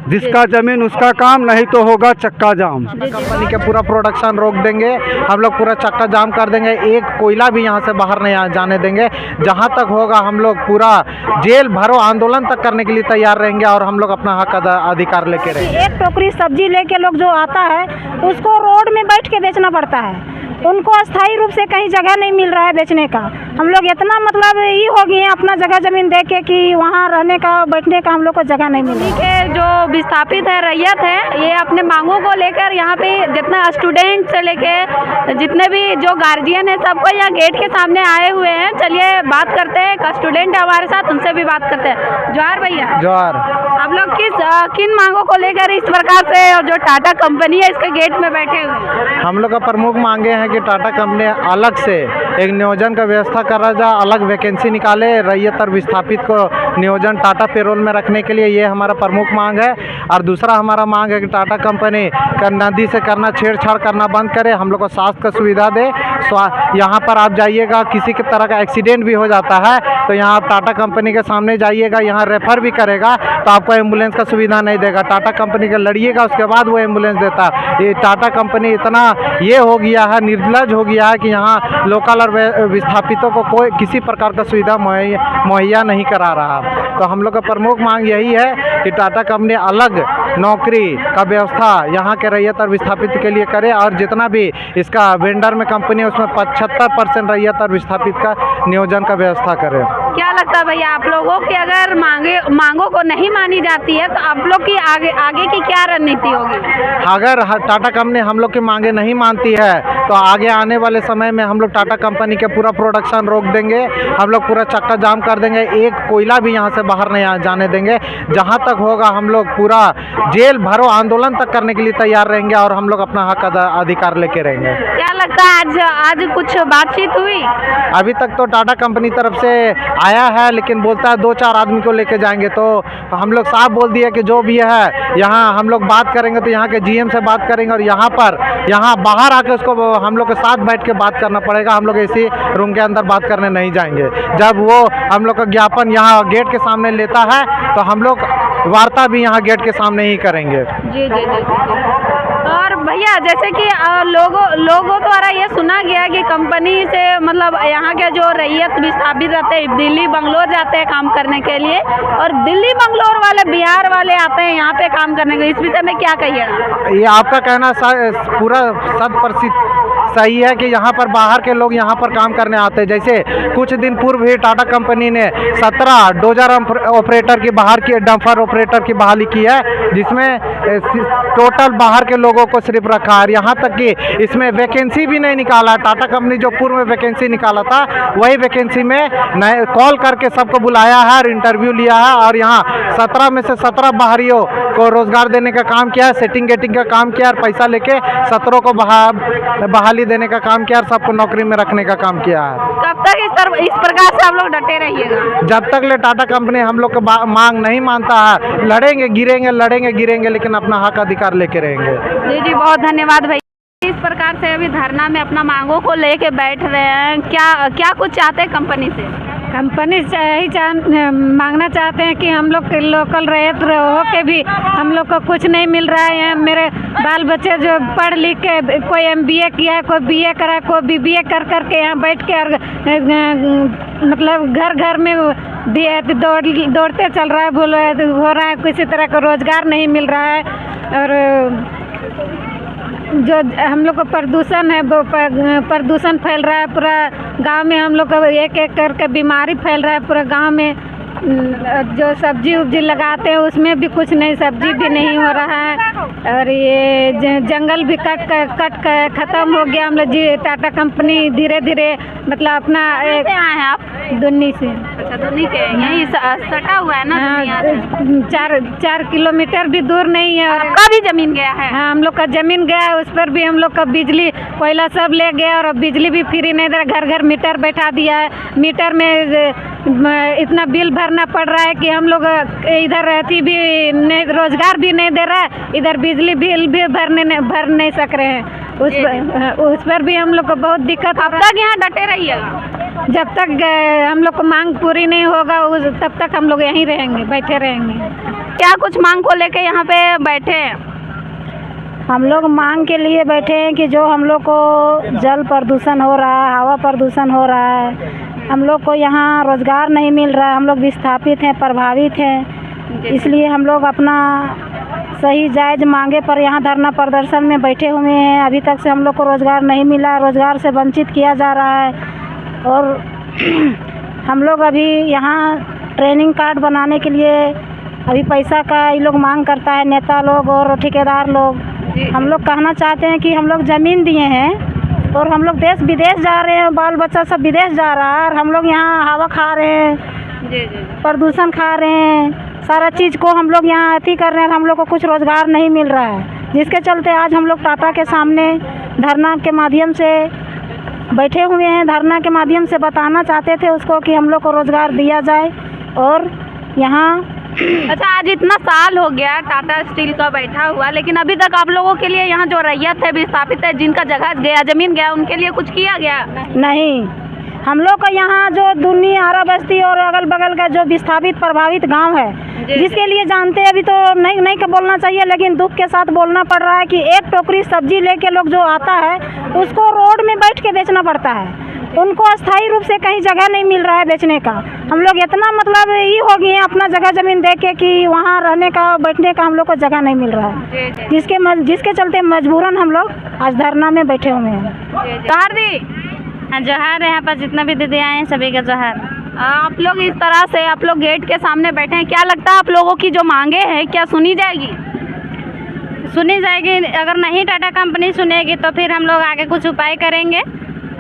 जिसका जमीन उसका काम, नहीं तो होगा चक्का जाम। कंपनी के पूरा प्रोडक्शन रोक देंगे, हम लोग पूरा चक्का जाम कर देंगे, एक कोयला भी यहाँ से बाहर नहीं जाने देंगे। जहाँ तक होगा हम लोग पूरा जेल भरो आंदोलन तक करने के लिए तैयार रहेंगे और हम लोग अपना हक अधिकार लेके रहेंगे। एक टोकरी सब्जी लेके लोग जो आता है उसको रोड में बैठ के बेचना पड़ता है, उनको अस्थायी रूप से कहीं जगह नहीं मिल रहा है बेचने का। हम लोग इतना मतलब ये हो गए हैं अपना जगह ज़मीन देख के कि वहाँ रहने का बैठने का हम लोग को जगह नहीं मिली के जो विस्थापित है रैयत है, ये अपने मांगों को लेकर यहाँ पे जितना स्टूडेंट से लेके जितने भी जो गार्जियन है सबको यहाँ गेट के सामने आए हुए हैं। चलिए बात करते हैं, एक स्टूडेंट है हमारे साथ, उनसे भी बात करते हैं। जोहार भैया। जोहार। आप लोग किन मांगों को लेकर इस प्रकार से और जो टाटा कंपनी है इसके गेट में बैठे हुए? हम लोग का प्रमुख मांगे हैं कि टाटा कंपनी अलग से एक नियोजन का व्यवस्था करा जाए, अलग वैकेंसी निकाले, रैयत और विस्थापित को नियोजन टाटा पेरोल में रखने के लिए, ये हमारा प्रमुख मांग है। और दूसरा हमारा मांग है कि टाटा कंपनी का नदी से करना छेड़छाड़ करना बंद करे, हम लोग को स्वास्थ्य का सुविधा दे। यहाँ पर आप जाइएगा, किसी की तरह का एक्सीडेंट भी हो जाता है तो यहाँ आप टाटा कंपनी के सामने जाइएगा, यहाँ रेफर भी करेगा तो आपको एम्बुलेंस का सुविधा नहीं देगा। टाटा कंपनी का लड़िएगा, उसके बाद वो एम्बुलेंस देता है। ये टाटा कंपनी इतना ये हो गया है, निर्लज हो गया है कि यहाँ लोकल और विस्थापितों को कोई किसी प्रकार का सुविधा मुहैया नहीं करा रहा। तो हम लोग का प्रमुख मांग यही है कि टाटा कंपनी अलग नौकरी का व्यवस्था यहाँ के रैयत और विस्थापित के लिए करे, और जितना भी इसका वेंडर में कंपनी है उसमें 75% रैयत और विस्थापित का नियोजन का व्यवस्था करे। क्या लगता है भैया आप लोगों की अगर मांगों को नहीं मानी जाती है तो आप लोग की आगे की क्या रणनीति होगी? अगर टाटा कंपनी हम लोग की मांगे नहीं मानती है तो आगे आने वाले समय में हम लोग टाटा कंपनी के पूरा प्रोडक्शन रोक देंगे, हम लोग पूरा चक्का जाम कर देंगे, एक कोयला भी यहाँ से बाहर नहीं जाने देंगे। जहाँ तक होगा हम लोग पूरा जेल भरो आंदोलन तक करने के लिए तैयार रहेंगे और हम लोग अपना हक अधिकार लेके रहेंगे। क्या लगता है आज कुछ बातचीत हुई? अभी तक तो टाटा कंपनी तरफ से आया है, लेकिन बोलता है 2-4 आदमी को लेके जाएंगे। तो हम लोग साफ बोल दिए कि जो भी है यहाँ हम लोग बात करेंगे तो यहाँ के जीएम से बात करेंगे, और यहाँ बाहर आके उसको हम लोग के साथ बैठ के बात करना पड़ेगा। हम लोग ऐसी रूम के अंदर बात करने नहीं जाएंगे। जब वो हम लोग का ज्ञापन यहाँ गेट के सामने लेता है तो हम लोग वार्ता भी यहाँ गेट के सामने ही करेंगे। जी जी जी जी। और भैया जैसे कि लोगों द्वारा ये सुना गया कि कंपनी से मतलब यहाँ के जो रैयत विस्थापित रहते हैं दिल्ली बंगलोर जाते हैं काम करने के लिए, और दिल्ली बंगलोर वाले बिहार वाले आते हैं यहाँ पे काम करने के लिए, इस विषय में क्या कहिएगा? ये आपका कहना पूरा 100% सही है कि यहाँ पर बाहर के लोग यहाँ पर काम करने आते हैं। जैसे कुछ दिन पूर्व ही टाटा कंपनी ने 17 डोजर ऑपरेटर की बाहर की डंपर ऑपरेटर की बहाली की है, जिसमें टोटल बाहर के लोगों को सिर्फ रखा है। यहाँ तक कि इसमें वैकेंसी भी नहीं निकाला है। टाटा कंपनी जो पूर्व में वैकेंसी निकाला था वही वैकेंसी में कॉल करके सबको बुलाया है और इंटरव्यू लिया है, और यहाँ 17 में से 17 बाहरियों को रोजगार देने का काम किया है, सेटिंग गेटिंग का काम किया और पैसा लेके 17 को बहाली देने का काम किया और सबको नौकरी में रखने का काम किया है। कब तक इस प्रकार से आप लोग डटे रहिएगा? जब तक ले टाटा कंपनी हम लोग का मांग नहीं मानता है, लड़ेंगे गिरेंगे, लेकिन अपना हक अधिकार लेके रहेंगे। जी जी, बहुत धन्यवाद भैया। इस प्रकार से अभी धरना में अपना मांगों को लेके बैठ रहे हैं। क्या कुछ चाहते हैं कंपनी से? कंपनी से यही मांगना चाहते हैं कि हम लोग लोकल रैयत हो के भी हम लोग को कुछ नहीं मिल रहा है। मेरे बाल बच्चे जो पढ़ लिख के कोई MBA किया है, कोई BA करा है, कोई BBA कर करके यहाँ बैठ के और मतलब घर में दौड़ते चल रहा है, हो रहा है, किसी तरह का रोजगार नहीं मिल रहा है। और जो हम लोग को प्रदूषण है, प्रदूषण फैल रहा है पूरा गांव में। हम लोग को एक करके बीमारी फैल रहा है पूरा गांव में। जो सब्जी उब्जी लगाते हैं उसमें भी कुछ नहीं, सब्जी भी नहीं हो रहा है, और ये जंगल भी कट ख़त्म हो गया। हम लोग जी टाटा कंपनी धीरे धीरे मतलब अपना एक आए हैं आप? दुन्नी से। अच्छा, दुन्नी के यहीं सटा हुआ है ना? 4 किलोमीटर भी दूर नहीं है। और आपका भी जमीन गया है? हाँ, हम लोग का जमीन गया है, उस पर भी हम लोग का बिजली कोयला सब ले गया, और बिजली भी फ्री नहीं दे रहा। घर मीटर बैठा दिया है, मीटर में इतना बिल भरना पड़ रहा है कि हम लोग इधर रहती भी नहीं, रोजगार भी नहीं दे रहा है, इधर बिजली बिल भी भर नहीं सक रहे हैं। उस पर भी हम लोग को बहुत दिक्कत। अब तक यहाँ डटे रहिएगा? जब तक हम लोग को मांग पूरी नहीं होगा तब तक हम लोग यहीं रहेंगे, बैठे रहेंगे। क्या कुछ मांग को लेके यहाँ पे बैठे हैं? हम लोग मांग के लिए बैठे हैं कि जो हम लोग को जल प्रदूषण हो रहा है, हवा प्रदूषण हो रहा है, हम लोग को यहाँ रोज़गार नहीं मिल रहा है, हम लोग विस्थापित हैं, प्रभावित हैं, इसलिए हम लोग अपना सही जायज़ मांगे पर यहाँ धरना प्रदर्शन में बैठे हुए हैं। अभी तक से हम लोग को रोज़गार नहीं मिला, रोज़गार से वंचित किया जा रहा है और हम लोग अभी यहाँ ट्रेनिंग कार्ड बनाने के लिए अभी पैसा का ये लोग मांग करता है, नेता लोग और ठेकेदार लोग। हम लोग कहना चाहते हैं कि हम लोग ज़मीन दिए हैं और हम लोग देश विदेश जा रहे हैं, बाल बच्चा सब विदेश जा रहा है और हम लोग यहाँ हवा खा रहे हैं, प्रदूषण खा रहे हैं, सारा चीज़ को हम लोग यहाँ अति कर रहे हैं, हम लोग को कुछ रोज़गार नहीं मिल रहा है, जिसके चलते आज हम लोग टाटा के सामने धरना के माध्यम से बैठे हुए हैं। धरना के माध्यम से बताना चाहते थे उसको कि हम लोग को रोज़गार दिया जाए और यहाँ अच्छा, आज इतना साल हो गया टाटा स्टील का बैठा हुआ, लेकिन अभी तक आप लोगों के लिए यहाँ जो रैयत है, विस्थापित है, जिनका जगह गया, ज़मीन गया, उनके लिए कुछ किया गया? नहीं, हम लोग का यहाँ जो दुन्नी आरा बस्ती और अगल बगल का जो विस्थापित प्रभावित गांव है, जिसके लिए जानते हैं अभी तो नहीं का बोलना चाहिए, लेकिन दुख के साथ बोलना पड़ रहा है कि एक टोकरी सब्जी लेके लोग जो आता है उसको रोड में बैठ के बेचना पड़ता है, उनको अस्थायी रूप से कहीं जगह नहीं मिल रहा है बेचने का। हम लोग इतना मतलब ये हो गए हैं अपना जगह ज़मीन दे के कि वहाँ रहने का बैठने का हम लोग को जगह नहीं मिल रहा है, जिसके चलते मजबूरन हम लोग आज धरना में बैठे हुए हैं। जोहार दी। जोहार, यहाँ पर जितना भी दीदी आए हैं सभी का जोहार। आप लोग इस तरह से आप लोग गेट के सामने बैठे हैं, क्या लगता है आप लोगों की जो मांगे हैं क्या सुनी जाएगी? सुनी जाएगी, अगर नहीं टाटा कंपनी सुनेगी तो फिर हम लोग आगे कुछ उपाय करेंगे।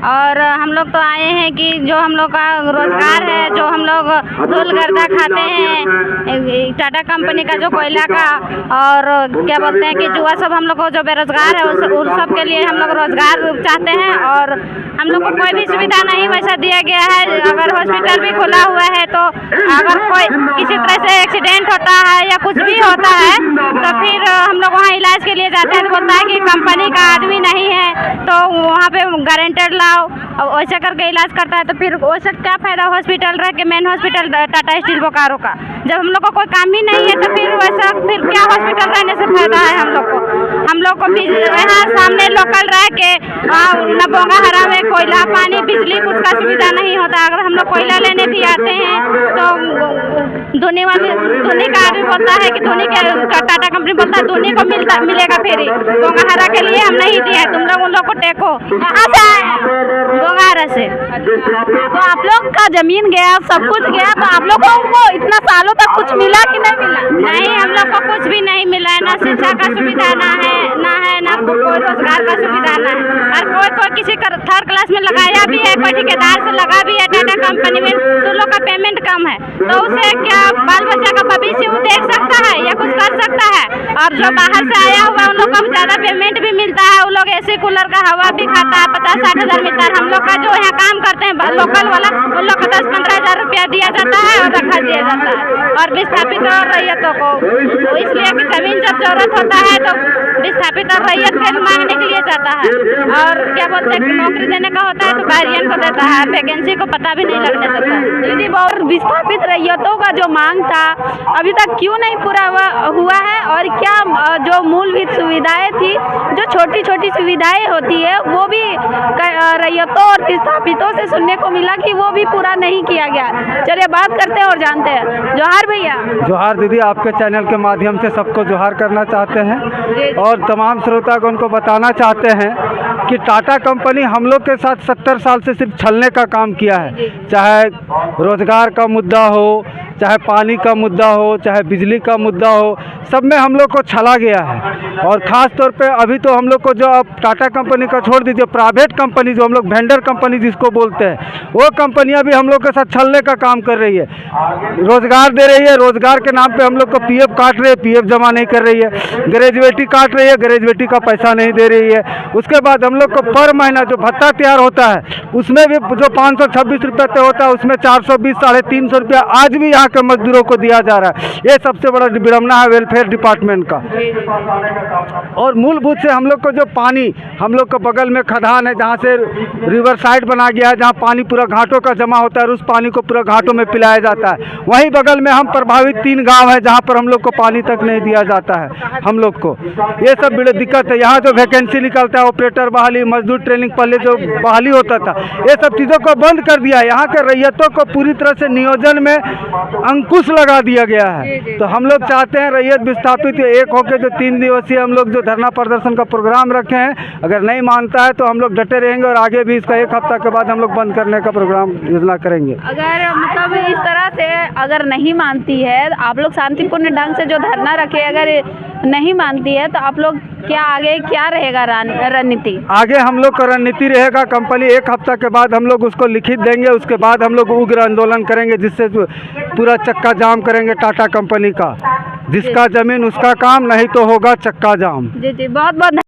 और हम लोग तो आए हैं कि जो हम लोग का रोज़गार है, जो हम लोग धूल गर्दा खाते हैं टाटा कंपनी का जो कोयला का और क्या बोलते हैं कि जुआ सब हम लोग को जो बेरोज़गार है उस सब के लिए हम लोग रोज़गार चाहते हैं। और हम लोग को कोई भी सुविधा नहीं वैसा दिया गया है। अगर हॉस्पिटल भी खुला हुआ है तो अगर कोई किसी तरह से एक्सीडेंट होता है या कुछ भी होता है तो फिर हम लोग वहाँ इलाज के लिए जाते हैं तो बोलता है कि कंपनी का आदमी नहीं है तो वहाँ पे गारंटर लाओ, वैसा करके इलाज करता है। तो फिर वैसा क्या फ़ायदा हॉस्पिटल रह के, main hospital Tata steel Bokaro का, जब हम लोग को कोई काम ही नहीं है तो फिर वैसा फिर क्या हॉस्पिटल रहने से फ़ायदा है हम लोग को भी यहाँ सामने लोकल रह के न बोंगा हरा में कोयला, पानी, बिजली कुछ का सुविधा नहीं होता। अगर हम लोग कोयला लेने भी आते हैं तो धोनी का आदमी बोलता है कि धोनी के टाटा कंपनी बोलता है धोनी को मिलेगा फ्री, बोंगा हरा के लिए हम नहीं दिए, तुम लोग उन लोग को टेको। कहाँ से आए? बोंगारा से। तो आप लोग का ज़मीन गया, सब कुछ गया, तो आप लोगों को इतना सालों तक कुछ मिला कि नहीं मिला? नहीं, हम लोग को कुछ भी नहीं मिला है, ना शिक्षा का सुविधा ना कोई रोजगार का सुविधा ना है। और कोई किसी का थर्ड क्लास में लगाया भी है, कोई ठेकेदार से लगा भी है टाटा कंपनी में, तो लोग का पेमेंट कम है तो उसे क्या बाल बच्चा का भविष्य वो देख सकता है या कुछ कर सकता है? और जो बाहर से आया हुआ उन लोग को ज़्यादा पेमेंट भी मिलता है, उन लोग एसी कूलर का हवा भी खाता है, 50-60 हज़ार मिलता है। हम लोग का जो यहाँ काम करते हैं लोकल वाला, उन लोग को 10-15 हज़ार रुपया दिया जाता है और रखा दिया जाता है। और विस्थापित और रैयतों को इसलिए कि ज़मीन जब जरूरत होता है तो विस्थापित और रैयत के मांगने के लिए जाता है, और क्या बोलते हैं नौकरी देने का होता है तो बाहरियन को देता है, वैकेंसी को पता भी नहीं लगने देता है। जी, और विस्थापित रैयतों का जो मांग था अभी तक क्यों नहीं पूरा हुआ है? और क्या जो मूलभूत सुविधाएं थी, जो छोटी छोटी सुविधाएं होती है, वो भी रैयतों और विस्थापितों से सुनने को मिला कि वो भी पूरा नहीं किया गया। चलिए बात करते हैं और जानते हैं। जोहार भैया। जोहार दीदी, आपके चैनल के माध्यम से सबको जोहार करना चाहते हैं और तमाम श्रोतागण को बताना चाहते हैं कि टाटा कंपनी हम लोग के साथ 70 साल से सिर्फ छलने का काम किया है। चाहे रोज़गार का मुद्दा हो, चाहे पानी का मुद्दा हो, चाहे बिजली का मुद्दा हो, सब में हम लोग को छला गया है। और ख़ास तौर पे अभी तो हम लोग को जो अब टाटा कंपनी का छोड़ दीजिए, प्राइवेट कंपनी जो हम लोग वेंडर कंपनी जिसको बोलते हैं, वो कंपनियां भी हम लोग के साथ छलने का काम कर रही है। रोज़गार दे रही है, रोज़गार के नाम पे हम लोग को पीएफ काट रही है, पीएफ जमा नहीं कर रही है, ग्रेजुएटी काट रही है, ग्रेजुएटी का पैसा नहीं दे रही है। उसके बाद हम लोग को पर महीना जो भत्ता तैयार होता है उसमें भी जो 526 रुपये तय होता है उसमें 420 350 रुपया आज भी यहाँ के मजदूरों को दिया जा रहा है। ये सबसे बड़ा विडम्बना है वेलफेयर हेल्थ डिपार्टमेंट का। और मूलभूत से हम लोग को जो पानी, हम लोग के बगल में खदान है जहाँ से रिवर साइड बना गया है, जहाँ पानी पूरा घाटों का जमा होता है और उस पानी को पूरा घाटों में पिलाया जाता है। वहीं बगल में हम प्रभावित 3 गांव है जहाँ पर हम लोग को पानी तक नहीं दिया जाता है। हम लोग को ये सब बड़ी दिक्कत है। यहाँ जो वैकेंसी निकलता है, ऑपरेटर बहाली, मजदूर ट्रेनिंग, पहले जो बहाली होता था, ये सब चीज़ों को बंद कर दिया है। यहाँ के रैयतों को पूरी तरह से नियोजन में अंकुश लगा दिया गया है। तो हम लोग चाहते हैं रैयत विस्थापित एक होकर जो 3 दिवसीय हम लोग जो धरना प्रदर्शन का प्रोग्राम रखे हैं, अगर नहीं मानता है तो हम लोग डटे रहेंगे और आगे भी इसका 1 हफ्ता के बाद हम लोग बंद करने का प्रोग्राम योजना करेंगे। अगर मतलब इस तरह से अगर नहीं मानती है, आप लोग शांतिपूर्ण ढंग से जो धरना रखे, अगर नहीं मानती है तो आप लोग क्या आगे क्या रहेगा रणनीति? आगे हम लोग का रणनीति रहेगा, कंपनी 1 हफ्ता के बाद हम लोग उसको लिखित देंगे, उसके बाद हम लोग उग्र आंदोलन करेंगे, जिससे पूरा चक्का जाम करेंगे टाटा कंपनी का। जिसका जमीन उसका काम, नहीं तो होगा चक्का जाम। जी जी, बहुत बहुत